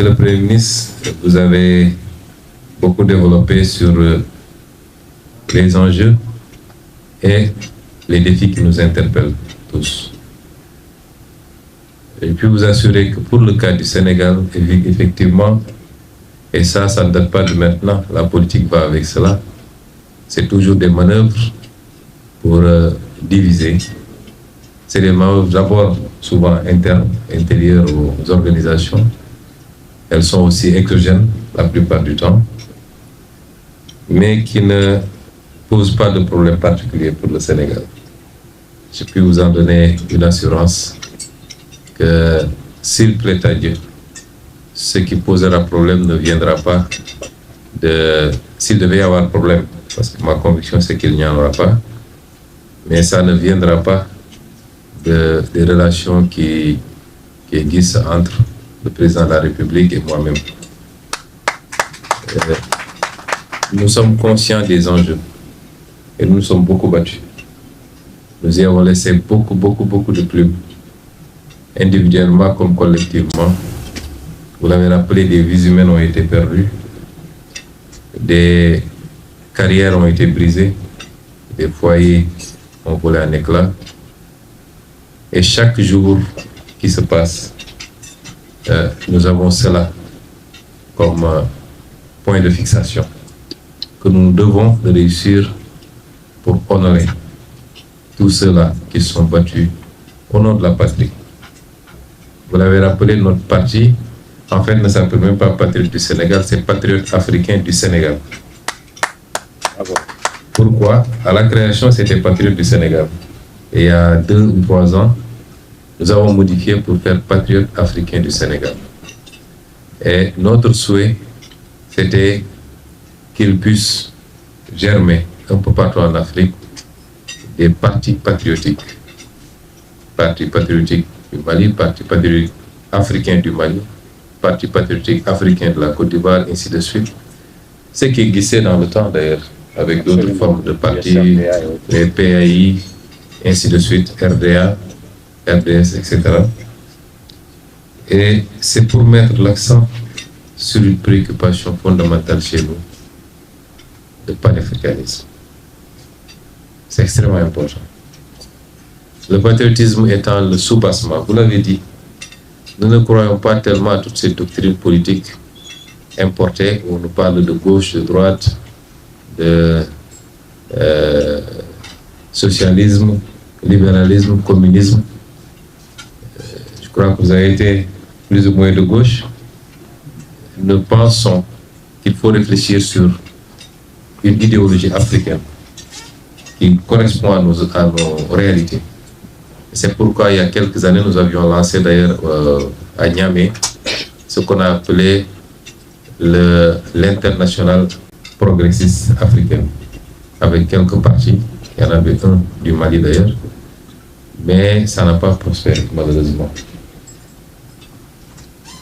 Monsieur le Premier ministre, vous avez beaucoup développé sur les enjeux et les défis qui nous interpellent tous. Et puis vous assurer que pour le cas du Sénégal, effectivement, et ça ne date pas de maintenant, la politique va avec cela, c'est toujours des manœuvres pour diviser. C'est des manœuvres d'abord souvent internes, intérieures aux organisations. Elles sont aussi exogènes la plupart du temps, mais qui ne posent pas de problème particulier pour le Sénégal. Je puis vous en donner une assurance que s'il plaît à Dieu, ce qui posera problème ne viendra pas s'il devait y avoir problème, parce que ma conviction c'est qu'il n'y en aura pas, mais ça ne viendra pas des relations qui existent entre le président de la République et moi-même. Nous sommes conscients des enjeux et nous nous sommes beaucoup battus. Nous y avons laissé beaucoup de plumes, individuellement comme collectivement. Vous l'avez rappelé, des vies humaines ont été perdues, des carrières ont été brisées, des foyers ont volé en éclats. Et chaque jour qui se passe, nous avons cela comme point de fixation que nous devons réussir pour honorer tous ceux-là qui sont battus au nom de la patrie. Vous l'avez rappelé, notre parti, en fait, ne s'appelle même pas Patriote du Sénégal, c'est Patriote africain du Sénégal. Pourquoi? À la création, c'était Patriote du Sénégal. Et il y a 2 ou 3 ans, nous avons modifié pour faire Patriote africain du Sénégal. Et notre souhait, c'était qu'il puisse germer un peu partout en Afrique des partis patriotiques. Parti patriotique du Mali, Parti patriotique africain du Mali, Parti patriotique africain de la Côte d'Ivoire, ainsi de suite. Ce qui existait dans le temps d'ailleurs, avec d'autres formes de partis, les PAI, ainsi de suite, RDA, RDS, etc. Et c'est pour mettre l'accent sur une préoccupation fondamentale chez nous, le panafricanisme. C'est extrêmement important. Le patriotisme étant le soubassement, vous l'avez dit, nous ne croyons pas tellement à toutes ces doctrines politiques importées où on nous parle de gauche, de droite, de socialisme, libéralisme, communisme. Je crois que vous avez été plus ou moins de gauche. Nous pensons qu'il faut réfléchir sur une idéologie africaine qui correspond à nos réalités. C'est pourquoi il y a quelques années, nous avions lancé d'ailleurs à Niamey ce qu'on a appelé l'international progressiste africain, avec quelques partis. Il y en avait un du Mali d'ailleurs, mais ça n'a pas prospéré malheureusement.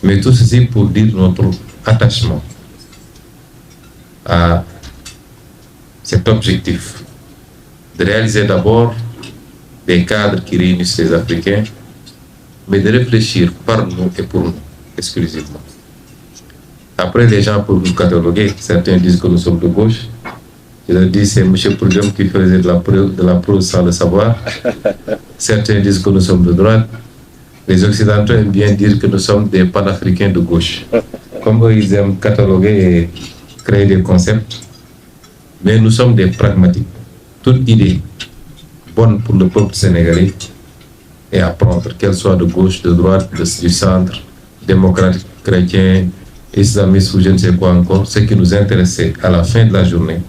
Mais tout ceci pour dire notre attachement à cet objectif de réaliser d'abord des cadres qui réunissent les Africains, mais de réfléchir par nous et pour nous exclusivement. Après, les gens peuvent nous cataloguer. Certains disent que nous sommes de gauche. Je leur dis c'est M. Prudhomme qui faisait de la prose sans le savoir. Certains disent que nous sommes de droite. Les Occidentaux aiment bien dire que nous sommes des panafricains de gauche. Comme eux, ils aiment cataloguer et créer des concepts. Mais nous sommes des pragmatiques. Toute idée bonne pour le peuple sénégalais est à prendre, qu'elle soit de gauche, de droite, du centre, démocrate, chrétien, islamiste ou je ne sais quoi encore. Ce qui nous intéressait à la fin de la journée,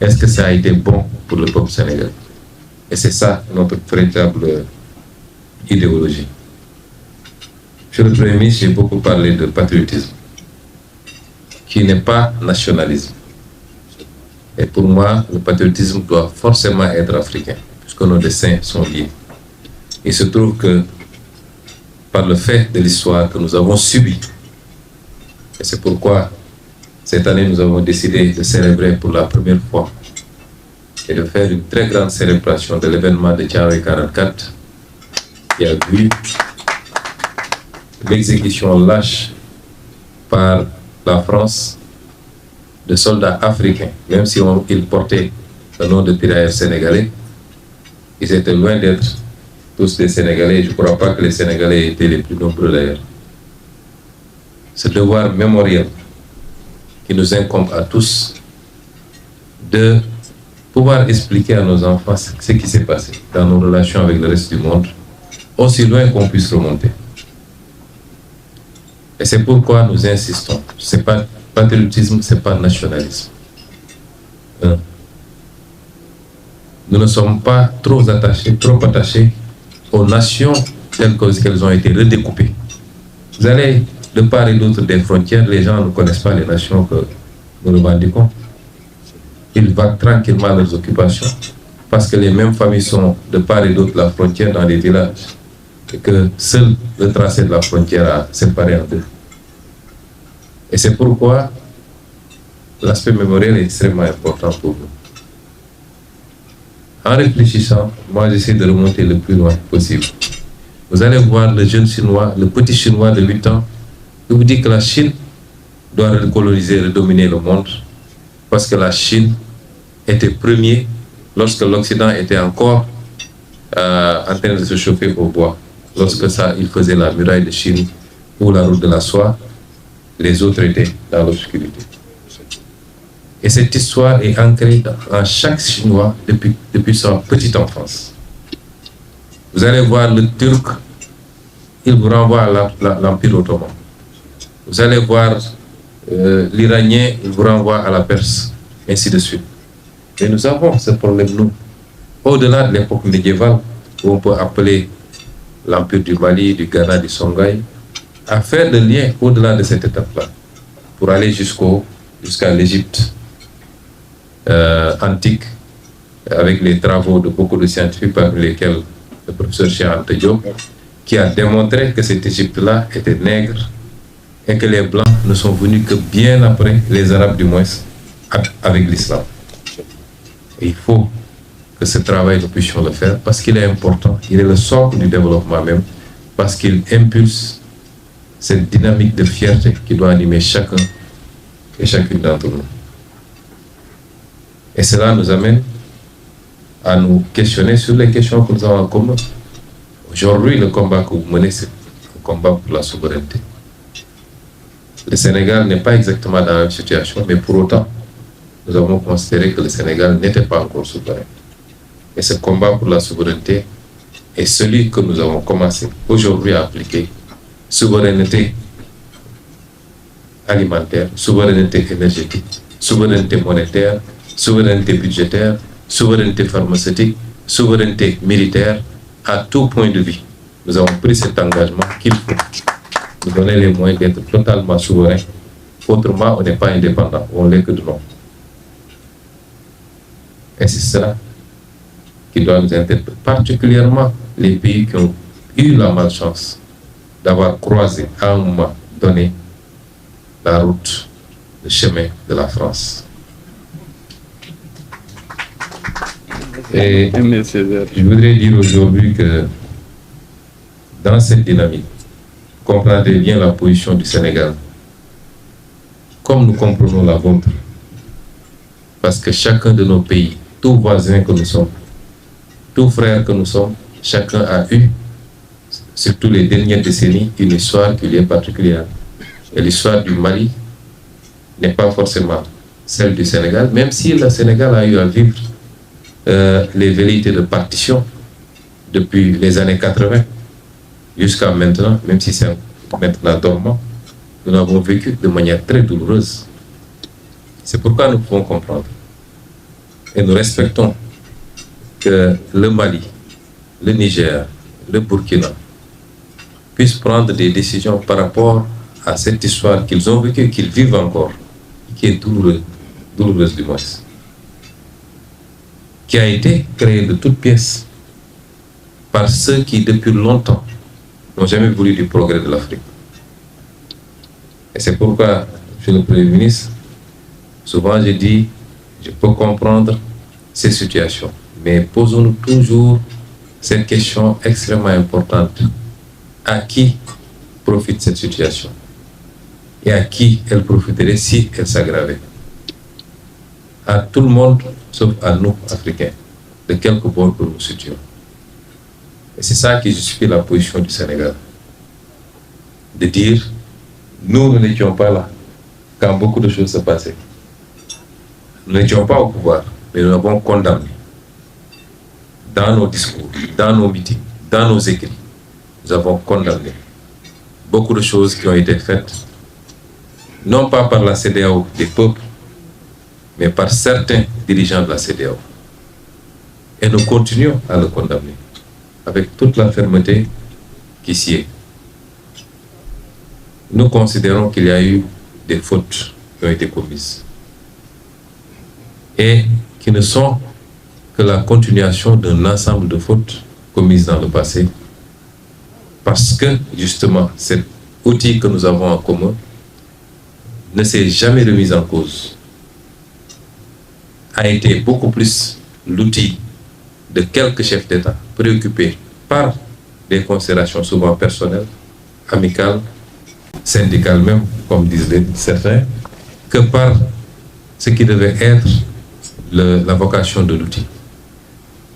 est-ce que ça a été bon pour le peuple sénégalais? Et c'est ça notre véritable idéologie. Monsieur le Premier ministre, j'ai beaucoup parlé de patriotisme, qui n'est pas nationalisme. Et pour moi, le patriotisme doit forcément être africain, puisque nos destins sont liés. Il se trouve que, par le fait de l'histoire que nous avons subie, et c'est pourquoi cette année nous avons décidé de célébrer pour la première fois et de faire une très grande célébration de l'événement de Thiaroye 44, qui a vu l'exécution lâche par la France de soldats africains, même si ils portaient le nom de tirailleurs sénégalais, ils étaient loin d'être tous des Sénégalais. Je ne crois pas que les Sénégalais étaient les plus nombreux d'ailleurs. Ce devoir mémoriel qui nous incombe à tous de pouvoir expliquer à nos enfants ce qui s'est passé dans nos relations avec le reste du monde, aussi loin qu'on puisse remonter. Et c'est pourquoi nous insistons. Ce n'est pas patriotisme, ce n'est pas nationalisme. Nous ne sommes pas trop attachés aux nations telles qu'elles ont été redécoupées. Vous allez de part et d'autre des frontières, les gens ne connaissent pas les nations que nous revendiquons. Ils vaquent tranquillement à leurs occupations parce que les mêmes familles sont de part et d'autre de la frontière dans les villages et que seul le tracé de la frontière a séparé en deux. Et c'est pourquoi l'aspect mémoriel est extrêmement important pour nous. En réfléchissant, moi j'essaie de remonter le plus loin possible. Vous allez voir le jeune chinois, le petit chinois de 8 ans, qui vous dit que la Chine doit recoloniser, redominer le monde, parce que la Chine était premier lorsque l'Occident était encore en train de se chauffer au bois. Lorsque il faisait la muraille de Chine ou la route de la soie, les autres étaient dans l'obscurité. Et cette histoire est ancrée en chaque Chinois depuis sa petite enfance. Vous allez voir le Turc, il vous renvoie à l'Empire ottoman. Vous allez voir l'Iranien, il vous renvoie à la Perse, ainsi de suite. Mais nous avons ce problème, nous, au-delà de l'époque médiévale, où on peut appeler l'Empire du Mali, du Ghana, du Songhai, à faire le lien au-delà de cette étape-là, pour aller jusqu'à l'Égypte antique, avec les travaux de beaucoup de scientifiques, parmi lesquels le professeur Cheikh Anta Diop, qui a démontré que cette Égypte-là était nègre et que les Blancs ne sont venus que bien après, les Arabes du moins, avec l'islam. Il faut que ce travail, nous puissions le faire parce qu'il est important, il est le socle du développement même, parce qu'il impulse cette dynamique de fierté qui doit animer chacun et chacune d'entre nous. Et cela nous amène à nous questionner sur les questions que nous avons en commun. Aujourd'hui, le combat que vous menez, c'est un combat pour la souveraineté. Le Sénégal n'est pas exactement dans la même situation, mais pour autant, nous avons considéré que le Sénégal n'était pas encore souverain. Et ce combat pour la souveraineté est celui que nous avons commencé aujourd'hui à appliquer. Souveraineté alimentaire, souveraineté énergétique, souveraineté monétaire, souveraineté budgétaire, souveraineté pharmaceutique, souveraineté militaire, à tout point de vue. Nous avons pris cet engagement qu'il faut nous donner les moyens d'être totalement souverains. Autrement, on n'est pas indépendant, on l'est que de nom. Et c'est ça qui doit nous interpeller, particulièrement les pays qui ont eu la malchance d'avoir croisé à un moment donné la route, le chemin de la France. Et je voudrais dire aujourd'hui que dans cette dynamique, vous comprendrez bien la position du Sénégal, comme nous comprenons la vôtre, parce que chacun de nos pays, tout voisin que nous sommes, tout frère que nous sommes, chacun a eu, surtout les dernières décennies, une histoire qui lui est particulière. Et l'histoire du Mali n'est pas forcément celle du Sénégal, même si le Sénégal a eu à vivre les velléités de partition depuis les années 80 jusqu'à maintenant, même si c'est maintenant dormant, nous l'avons vécu de manière très douloureuse. C'est pourquoi nous pouvons comprendre et nous respectons que le Mali, le Niger, le Burkina puissent prendre des décisions par rapport à cette histoire qu'ils ont vécue, qu'ils vivent encore, qui est douloureuse du moins, qui a été créée de toutes pièces par ceux qui, depuis longtemps, n'ont jamais voulu du progrès de l'Afrique. Et c'est pourquoi, Monsieur le Premier ministre, souvent je dis, je peux comprendre ces situations, mais posons-nous toujours cette question extrêmement importante. À qui profite cette situation? et à qui elle profiterait si elle s'aggravait. À tout le monde, sauf à nous, Africains, de quelque bord que nous situons. Et c'est ça qui justifie la position du Sénégal. De dire, nous n'étions pas là quand beaucoup de choses se passaient. Nous n'étions pas au pouvoir, mais nous avons condamné. Dans nos discours, dans nos meetings, dans nos écrits, nous avons condamné beaucoup de choses qui ont été faites, non pas par la CEDEAO des peuples, mais par certains dirigeants de la CEDEAO. Et nous continuons à le condamner, avec toute la fermeté qui s'y est. Nous considérons qu'il y a eu des fautes qui ont été commises et qui ne sont que la continuation d'un ensemble de fautes commises dans le passé, parce que justement cet outil que nous avons en commun ne s'est jamais remis en cause, a été beaucoup plus l'outil de quelques chefs d'État préoccupés par des considérations souvent personnelles, amicales, syndicales même, comme disent certains, que par ce qui devait être la vocation de l'outil,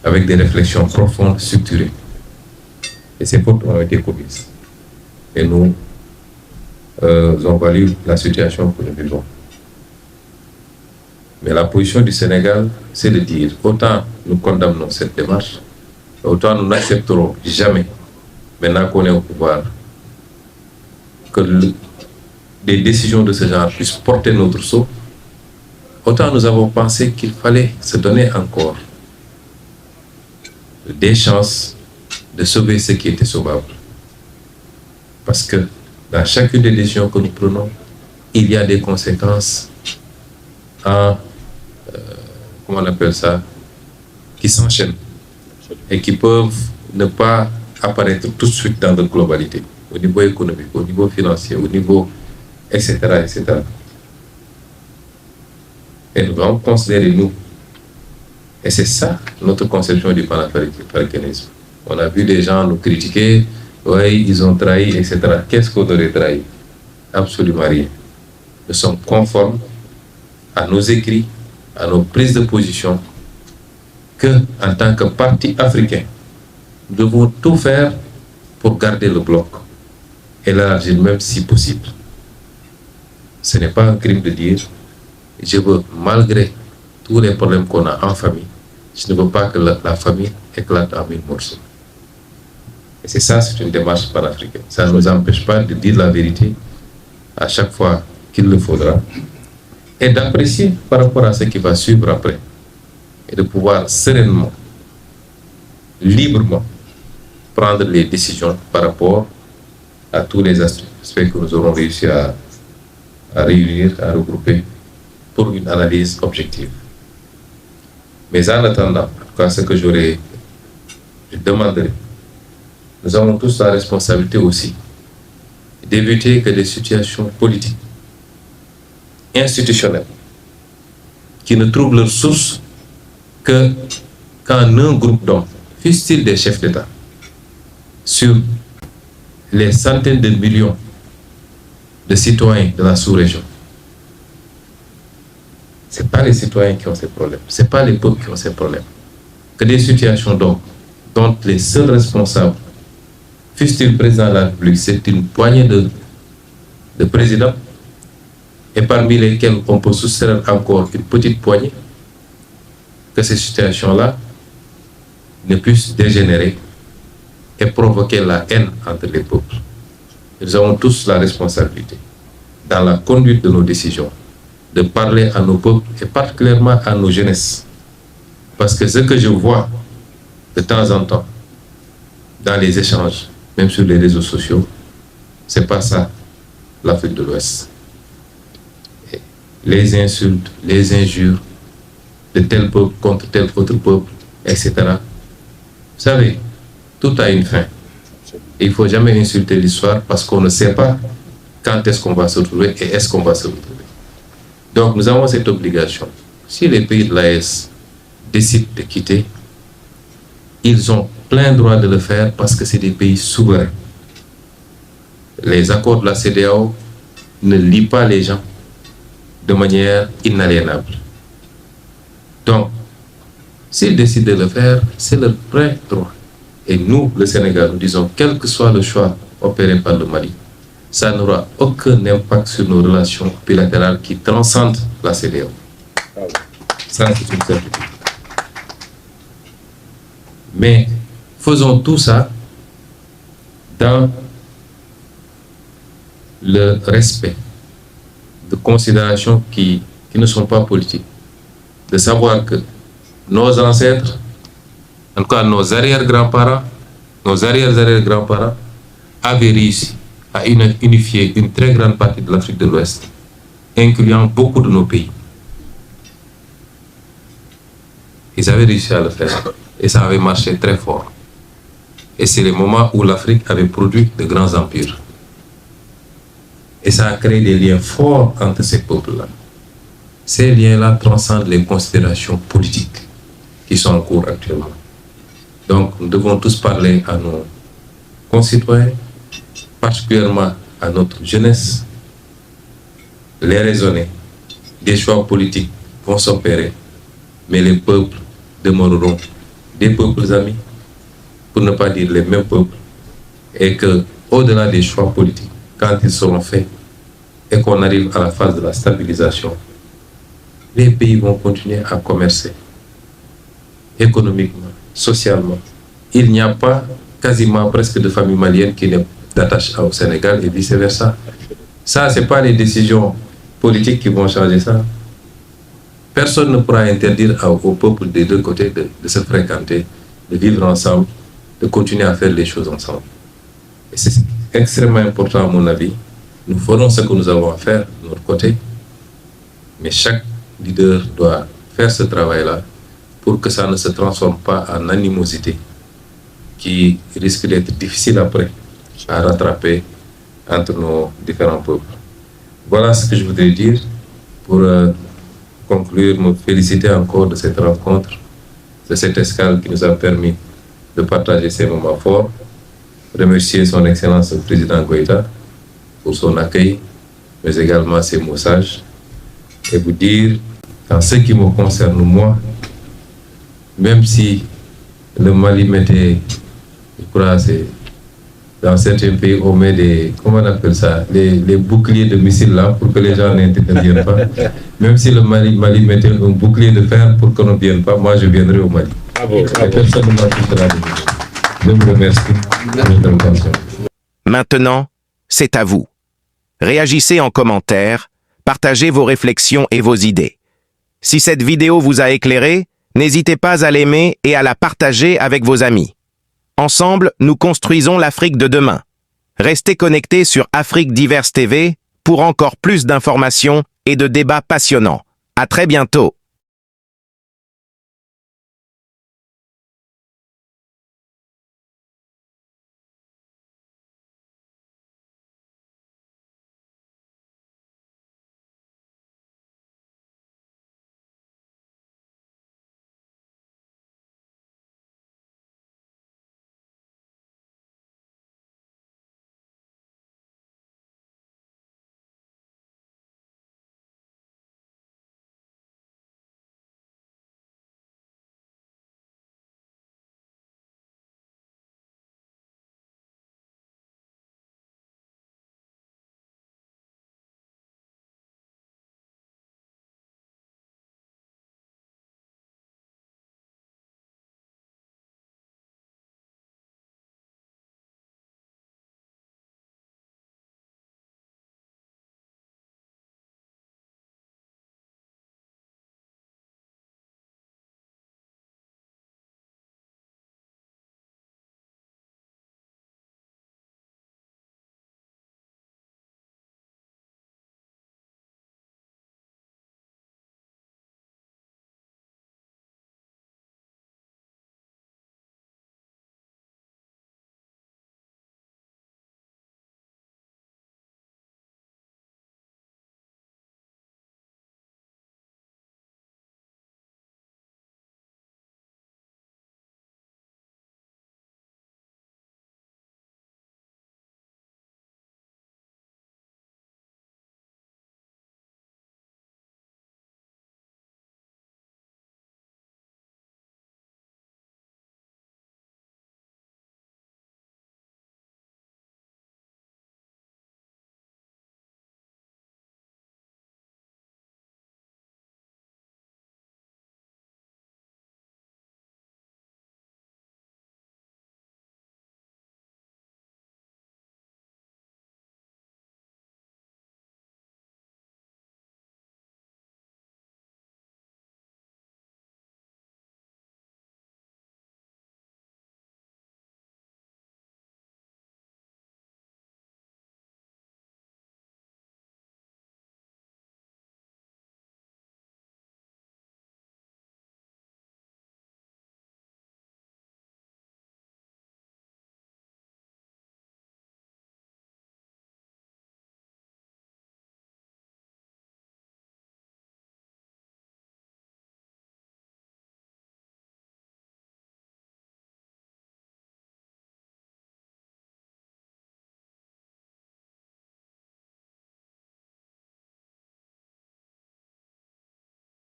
avec des réflexions profondes, structurées. Et ces fautes ont été commises. Et nous ont valu la situation que nous vivons. Mais la position du Sénégal, c'est de dire, autant nous condamnons cette démarche, autant nous n'accepterons jamais, maintenant qu'on est au pouvoir, que des décisions de ce genre puissent porter notre sceau. Autant nous avons pensé qu'il fallait se donner encore des chances de sauver ce qui était sauvable. Parce que dans chacune des décisions que nous prenons, il y a des conséquences comment on appelle ça, qui s'enchaînent et qui peuvent ne pas apparaître tout de suite dans notre globalité, au niveau économique, au niveau financier, au niveau, etc., etc. Et nous devons considérer nous. Et c'est ça notre conception du panafricanisme. On a vu des gens nous critiquer, oui, ils ont trahi, etc. Qu'est-ce qu'on aurait trahi? Absolument rien. Nous sommes conformes à nos écrits, à nos prises de position, que, en tant que parti africain, nous devons tout faire pour garder le bloc et l'élargir même si possible. Ce n'est pas un crime de dire, je veux, malgré tous les problèmes qu'on a en famille, je ne veux pas que la famille éclate en mille morceaux. Et c'est ça, c'est une démarche panafricaine. Ça ne nous empêche pas de dire la vérité à chaque fois qu'il le faudra, et d'apprécier par rapport à ce qui va suivre après, et de pouvoir sereinement, librement, prendre les décisions par rapport à tous les aspects que nous aurons réussi à réunir, à regrouper pour une analyse objective. Mais en attendant, en tout cas ce que je demanderai, nous avons tous la responsabilité aussi d'éviter que des situations politiques, institutionnelles, qui ne trouvent leur source que quand un groupe d'hommes, fût-il des chefs d'État, sur les centaines de millions de citoyens de la sous-région, ce n'est pas les citoyens qui ont ces problèmes, ce n'est pas les peuples qui ont ces problèmes, que des situations dont les seuls responsables, fût-il le président de la République, c'est une poignée de présidents, et parmi lesquels on peut soustraire encore une petite poignée, que ces situations-là ne puissent dégénérer et provoquer la haine entre les peuples. Nous avons tous la responsabilité, dans la conduite de nos décisions, de parler à nos peuples et particulièrement à nos jeunesses. Parce que ce que je vois de temps en temps dans les échanges, même sur les réseaux sociaux, c'est pas ça l'Afrique de l'Ouest. Les insultes, les injures de tel peuple contre tel autre peuple, etc. Vous savez, tout a une fin. Et il ne faut jamais insulter l'histoire parce qu'on ne sait pas quand est-ce qu'on va se retrouver et est-ce qu'on va se retrouver. Donc nous avons cette obligation. Si les pays de l'AES décident de quitter, ils ont plein droit de le faire parce que c'est des pays souverains. Les accords de la CEDEAO ne lie pas les gens de manière inaliénable. Donc, s'ils décident de le faire, c'est leur vrai droit. Et nous, le Sénégal, nous disons, quel que soit le choix opéré par le Mali, ça n'aura aucun impact sur nos relations bilatérales qui transcendent la CEDEAO. Ça, c'est une certitude. Mais faisons tout ça dans le respect de considérations qui ne sont pas politiques. De savoir que nos ancêtres, en tout cas nos arrière-grands-parents, nos arrière-arrière-grands-parents, avaient réussi à unifier une très grande partie de l'Afrique de l'Ouest, incluant beaucoup de nos pays. Ils avaient réussi à le faire et ça avait marché très fort. Et c'est le moment où l'Afrique avait produit de grands empires. Et ça a créé des liens forts entre ces peuples-là. Ces liens-là transcendent les considérations politiques qui sont en cours actuellement. Donc, nous devons tous parler à nos concitoyens, particulièrement à notre jeunesse, les raisonner. Des choix politiques vont s'opérer, mais les peuples demeureront des peuples amis, pour ne pas dire les mêmes peuples, et que, au-delà des choix politiques, quand ils seront faits, et qu'on arrive à la phase de la stabilisation, les pays vont continuer à commercer économiquement, socialement. Il n'y a pas quasiment presque de famille malienne qui n'est d'attache au Sénégal et vice-versa. Ça, ce n'est pas les décisions politiques qui vont changer ça. Personne ne pourra interdire au peuple des deux côtés de se fréquenter, de vivre ensemble, de continuer à faire les choses ensemble. Et c'est extrêmement important à mon avis. Nous ferons ce que nous avons à faire de notre côté, mais chaque leader doit faire ce travail-là pour que ça ne se transforme pas en animosité qui risque d'être difficile après à rattraper entre nos différents peuples. Voilà ce que je voudrais dire pour conclure, me féliciter encore de cette rencontre, de cette escale qui nous a permis de partager ces moments forts, remercier son Excellence le Président Goïta pour son accueil, mais également ses mots sages, et vous dire, en ce qui me concerne moi, même si le Mali mettait, je crois, dans certains pays, on met des, comment on appelle ça, les boucliers de missiles là pour que les gens n'interviennent pas. Même si le Mali mettait un bouclier de fer pour qu'on ne vienne pas, moi je viendrai au Mali. Bravo, bravo. Personne ne m'empêchera de venir. Je vous remercie de votre attention. Maintenant, c'est à vous. Réagissez en commentaire, partagez vos réflexions et vos idées. Si cette vidéo vous a éclairé, n'hésitez pas à l'aimer et à la partager avec vos amis. Ensemble, nous construisons l'Afrique de demain. Restez connectés sur Afrique Diverse TV pour encore plus d'informations et de débats passionnants. À très bientôt.